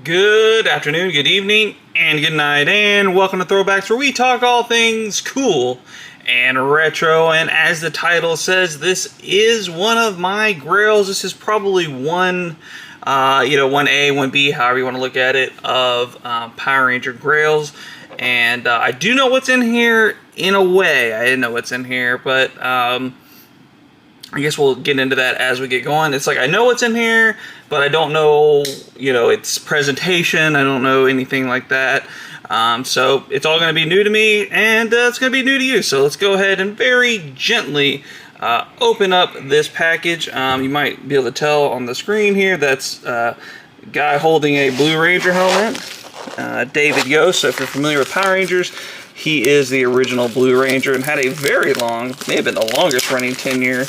Good afternoon, good evening, and good night, and welcome to Throwbacks, where we talk all things cool and retro. And as the title says, this is one of my grails. This is probably one, 1A, 1B, however you want to look at it, of Power Ranger grails. And I do know what's in here in a way. I didn't know what's in here, but I guess we'll get into that as we get going. It's like I know what's in here, but I don't know, its presentation. I don't know anything like that. So it's all going to be new to me, and it's going to be new to you. So let's go ahead and very gently open up this package. You might be able to tell on the screen here that's a guy holding a Blue Ranger helmet, David Yost. So if you're familiar with Power Rangers, he is the original Blue Ranger and had a very long, may have been the longest running tenure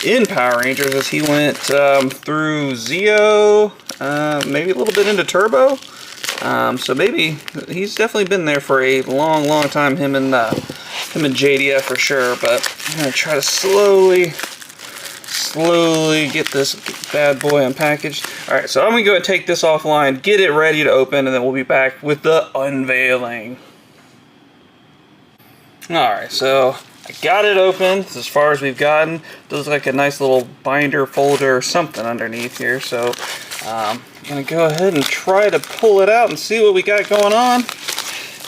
in Power Rangers, as he went through Zeo, maybe a little bit into Turbo. So maybe he's definitely been there for a long time. Him and JDF for sure. But I'm gonna try to slowly get this bad boy unpackaged. All right, so I'm gonna go ahead and take this offline, get it ready to open, and then we'll be back with the unveiling. All right, so I got it open. It's as far as we've gotten. Does look like a nice little binder folder or something underneath here. So I'm gonna go ahead and try to pull it out and see what we got going on.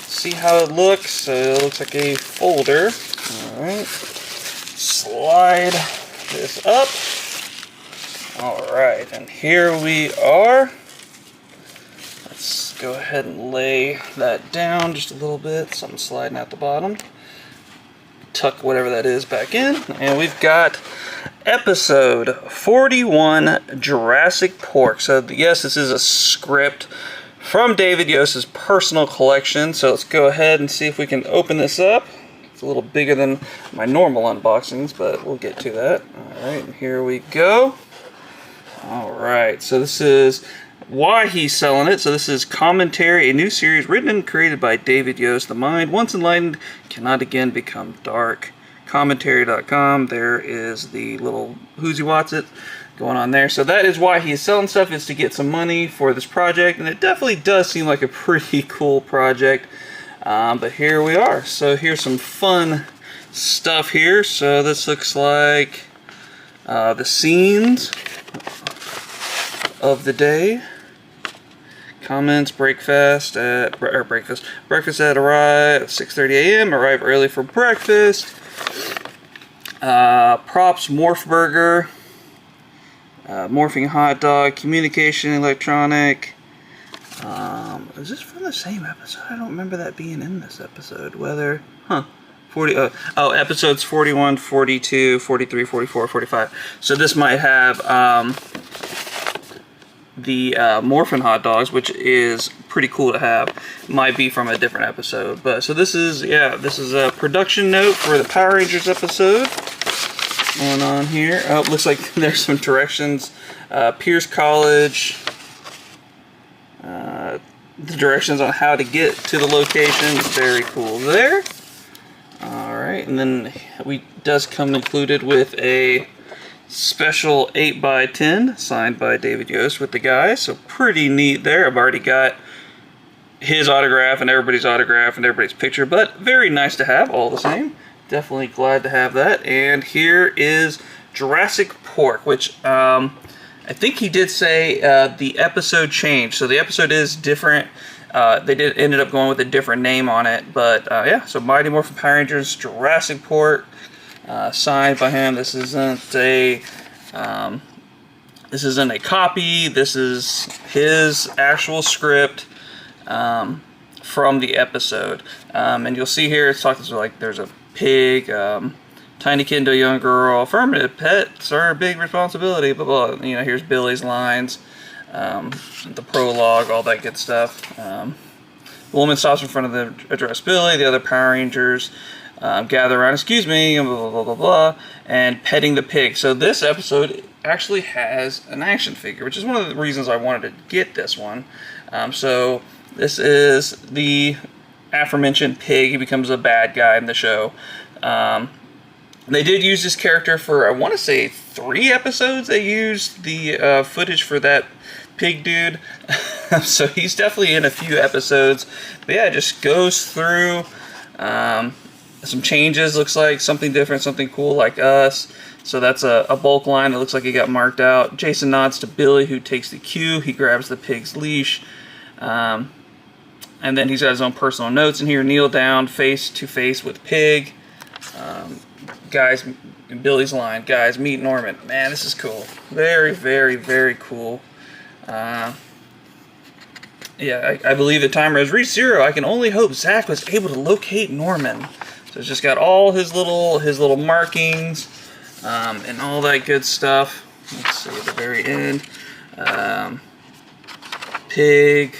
See how it looks. So it looks like a folder. All right. Slide this up. All right, and here we are. Let's go ahead and lay that down just a little bit. Something sliding out the bottom. Tuck whatever that is back in, and we've got episode 41, Jurassic Pork. So yes, this is a script from David Yost's personal collection. So let's go ahead and see if we can open this up. It's a little bigger than my normal unboxings, but we'll get to that. All right, and here we go. All right, so this is why he's selling it. So this is Commentary, a new series written and created by David Yost. The mind, once enlightened, cannot again become dark. Commentary.com. There is the little who's he what's it going on there. So that is why he's selling stuff, is to get some money for this project. And it definitely does seem like a pretty cool project. But here we are. So here's some fun stuff here. So this looks like the scenes of the day. Comments: breakfast at 6:30 a.m. Arrive early for breakfast. Props: Morph Burger, morphing hot dog, communication electronic. Is this from the same episode? I don't remember that being in this episode. Whether, 40. Episodes 41, 42, 43, 44, 45. So this might have the Morphin hot dogs, which is pretty cool to have. Might be from a different episode, but so this is a production note for the Power Rangers episode going on here. Oh, it looks like there's some directions. Pierce College, the directions on how to get to the location. Very cool there. All right, and then does come included with a special 8x10 signed by David Yost with the guys. So pretty neat there. I've already got his autograph and everybody's picture, but very nice to have all the same. Definitely glad to have that. And here is Jurassic Pork, which I think he did say the episode changed. So the episode is different. They ended up going with a different name on it, but yeah. So Mighty Morphin Power Rangers Jurassic Pork. Signed by him. This isn't a copy. This is his actual script from the episode. And you'll see here it's talking like there's a pig, tiny kid to a young girl, affirmative, pets are a big responsibility, blah blah. Here's Billy's lines, the prologue, all that good stuff. The woman stops in front of the address Billy. The other Power Rangers gather around, excuse me, blah, blah, blah, blah, blah, and petting the pig. So this episode actually has an action figure, which is one of the reasons I wanted to get this one. So this is the aforementioned pig. He becomes a bad guy in the show. They did use this character for, I want to say, 3 episodes. They used the footage for that pig dude. So he's definitely in a few episodes. But yeah, just goes through some changes. Looks like something different, something cool like us. So that's a bulk line. It looks like it got marked out. Jason nods to Billy, who takes the cue. He grabs the pig's leash. And then he's got his own personal notes in here. Kneel down, face to face with Pig. Guys, Billy's line. Guys, meet Norman. Man, this is cool. Very, very, very cool. Yeah, I believe the timer has reached 0. I can only hope Zach was able to locate Norman. So it's just got all his little markings. And all that good stuff. Let's see at the very end. Pig.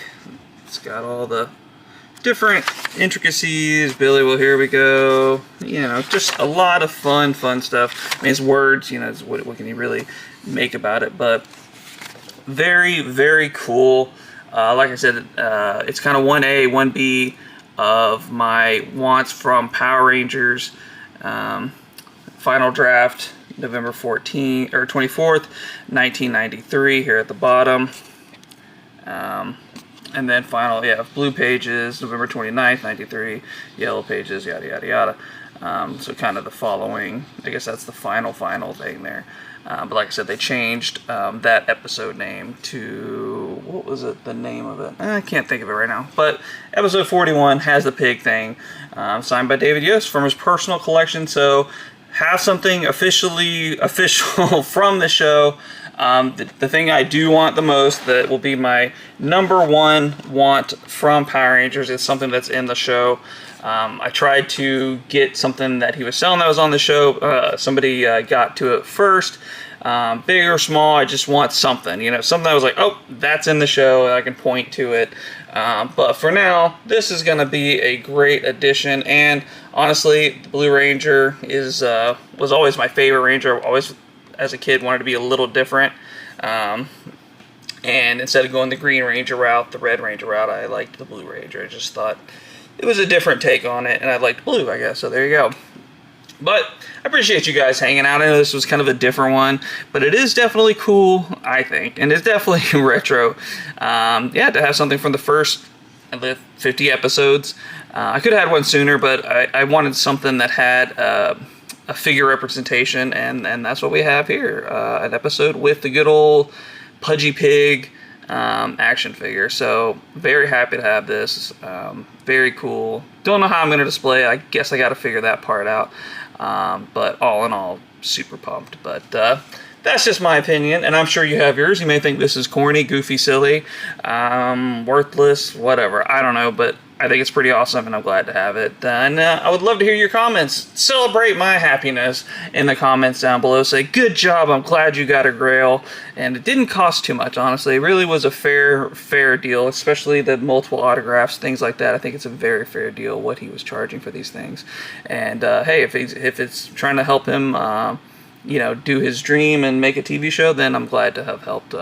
It's got all the different intricacies. Billy, well, here we go. You know, just a lot of fun stuff. I mean, it's words, you know, it's what can you really make about it? But very, very cool. Like I said, it's kind of 1A, 1B of my wants from Power Rangers. Final draft, November 24th, 1993, here at the bottom. And then final, yeah, blue pages, November 29th, 93, yellow pages, yada, yada, yada. So kind of the following, I guess that's the final thing there. But like I said, they changed that episode name to, what was it, the name of it? I can't think of it right now. But episode 41 has the pig thing, signed by David Yost from his personal collection. So have something official from the show. The thing I do want the most, that will be my #1 want from Power Rangers, is something that's in the show. I tried to get something that he was selling that was on the show. Somebody got to it first. Big or small, I just want something. You know, something that was like, oh, that's in the show, and I can point to it. But for now, this is going to be a great addition. And honestly, the Blue Ranger was always my favorite Ranger. I always, as a kid, wanted to be a little different. And instead of going the Green Ranger route, the Red Ranger route, I liked the Blue Ranger. I just thought it was a different take on it, and I liked blue, I guess. So there you go. But I appreciate you guys hanging out. I know this was kind of a different one, but it is definitely cool, I think, and it's definitely retro. Yeah, to have something from the first 50 episodes. I could have had one sooner, but I wanted something that had a figure representation, and that's what we have here. An episode with the good old Pudgy Pig action figure. So very happy to have this. Very cool. Don't know how I'm going to display it. I guess I got to figure that part out. But all in all, super pumped. But that's just my opinion, and I'm sure you have yours. You may think this is corny, goofy, silly, worthless, whatever. I don't know, but I think it's pretty awesome, and I'm glad to have it. And I would love to hear your comments. Celebrate my happiness in the comments down below. Say, good job, I'm glad you got a Grail. And it didn't cost too much, honestly. It really was a fair deal, especially the multiple autographs, things like that. I think it's a very fair deal what he was charging for these things. And hey, if it's trying to help him, you know, do his dream and make a TV show, then I'm glad to have helped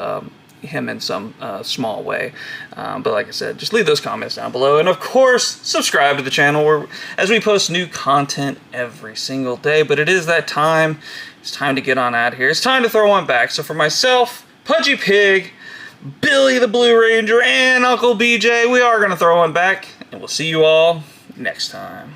him in some small way. But like I said, just leave those comments down below, and of course subscribe to the channel as we post new content every single day. But it is that time. It's time to get on out of here. It's time to throw one back. So for myself, Pudgy Pig, Billy the Blue Ranger, and Uncle BJ, we are going to throw one back, and we'll see you all next time.